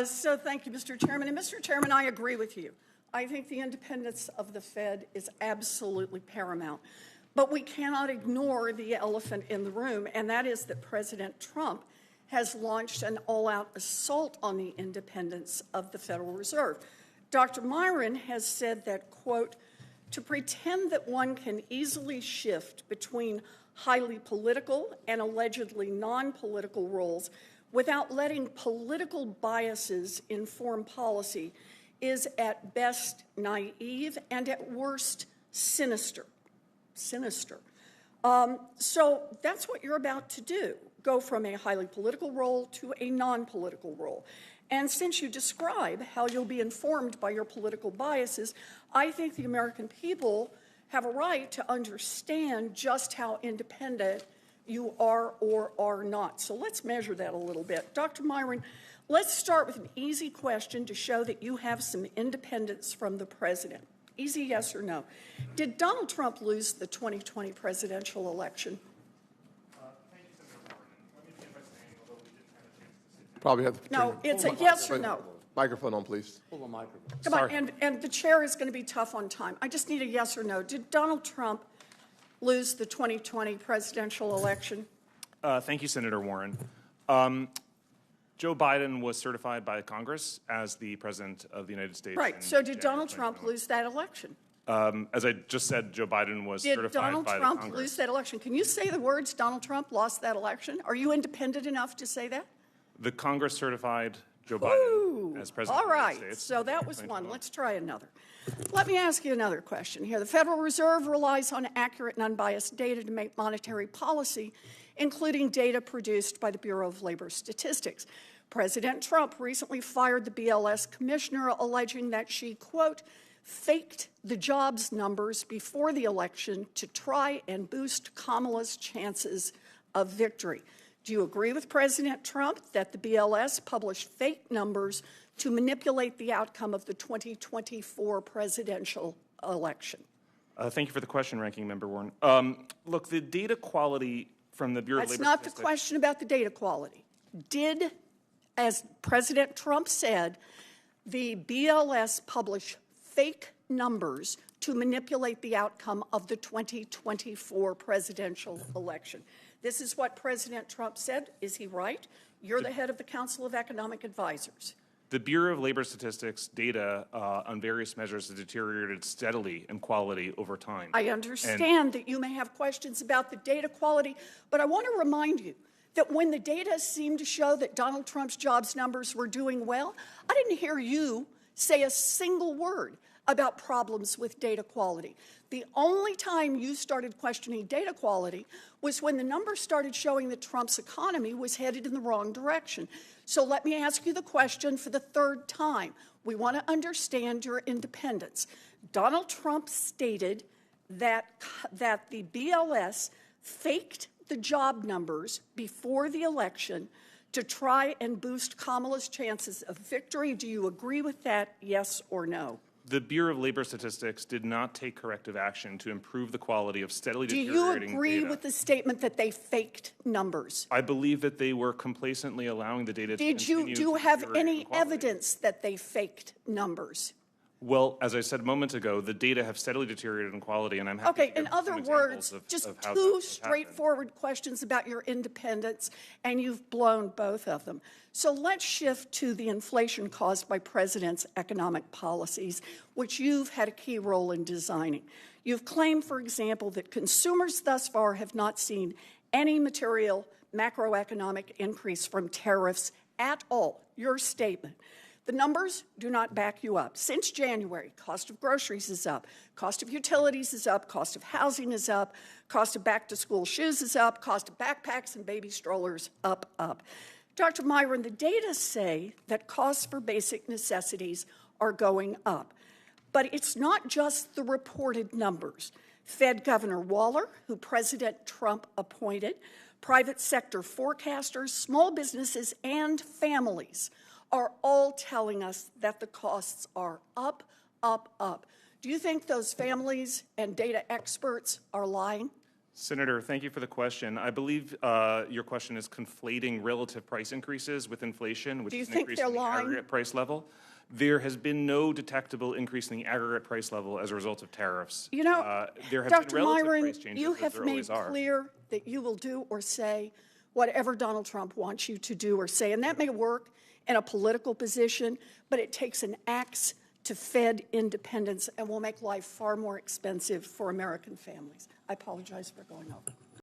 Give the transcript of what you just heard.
So thank you, Mr. Chairman. And Mr. Chairman, I agree with you. I think the independence of the Fed is absolutely paramount. But we cannot ignore the elephant in the room, and that is that President Trump has launched an all-out assault on the independence of the Federal Reserve. Dr. Miran has said that, quote, to pretend that one can easily shift between highly political and allegedly non-political roles without letting political biases inform policy is at best naive and at worst sinister. So that's what you're about to do, go from a highly political role to a non-political role. And since you describe how you'll be informed by your political biases, I think the American people have a right to understand just how independent you are or are not. So let's measure that a little bit. Dr. Miran, let's start with an easy question to show that you have some independence from the president. Easy yes or no. Did Donald Trump lose the 2020 presidential election? Thank you, Senator Warren. Let me begin by saying, although we didn't have a chance to sit down. Probably have to No, it's a yes or no. Microphone on, please. Pull the microphone. Come on, and the chair is going to be tough on time. I just need a yes or no. Did Donald Trump lose the 2020 presidential election? Thank you, Senator Warren. Joe Biden was certified by Congress as the President of the United States. Right. So did Donald Trump lose that election? As I just said, Joe Biden was certified by Donald the Trump Congress. lose that election? Can you say the words Donald Trump lost that election? Are you independent enough to say that? The Congress certified Joe Biden as President All of the right. United States. So that was one. Let's try another. Let me ask you another question here. The Federal Reserve relies on accurate and unbiased data to make monetary policy, including data produced by the Bureau of Labor Statistics. President Trump recently fired the BLS commissioner, alleging that she, quote, faked the jobs numbers before the election to try and boost Kamala's chances of victory. Do you agree with President Trump that the BLS published fake numbers to manipulate the outcome of the 2024 presidential election? Thank you for the question, Ranking Member Warren. Look, the data quality from the Bureau of Labor That's not Statistics— the question about the data quality. Did, as President Trump said, the BLS publish fake numbers to manipulate the outcome of the 2024 presidential election? This is what President Trump said. Is he right? You're the head of the Council of Economic Advisors. The Bureau of Labor Statistics data on various measures has deteriorated steadily in quality over time. I understand that you may have questions about the data quality, but I want to remind you that when the data seemed to show that Donald Trump's jobs numbers were doing well, I didn't hear you say a single word about problems with data quality. The only time you started questioning data quality was when the numbers started showing that Trump's economy was headed in the wrong direction. So let me ask you the question for the third time. We want to understand your independence. Donald Trump stated that the BLS faked the job numbers before the election to try and boost Kamala's chances of victory. Do you agree with that, yes or no? The Bureau of Labor Statistics did not take corrective action to improve the quality of steadily Do deteriorating you agree data. with the statement that they faked numbers? I believe that they were complacently allowing the data to continue Do you have deteriorate any in quality. evidence that they faked numbers? Well, as I said a moment ago, the data have steadily deteriorated in quality, and I'm happy Okay, to in give other some words, examples of just how two that has straightforward questions about your independence, and you've blown both of them. So let's shift to the inflation caused by President's economic policies, which you've had a key role in designing. You've claimed, for example, that consumers thus far have not seen any material macroeconomic increase from tariffs at all. Your statement. The numbers do not back you up. Since January, cost of groceries is up, cost of utilities is up, cost of housing is up, cost of back-to-school shoes is up, cost of backpacks and baby strollers up. Dr. Miran, the data say that costs for basic necessities are going up. But it's not just the reported numbers. Fed Governor Waller, who President Trump appointed, private sector forecasters, small businesses, and families are all telling us that the costs are up. Do you think those families and data experts are lying? Senator, thank you for the question. I believe your question is conflating relative price increases with inflation, which is an increase in the aggregate price level. There has been no detectable increase in the aggregate price level as a result of tariffs. You know, there have Dr. been relative Miran, price changes, you as have there made always are. clear that you will do or say whatever Donald Trump wants you to do or say, and that may work in a political position, but it takes an axe to fed independence and will make life far more expensive for American families. I apologize for going over.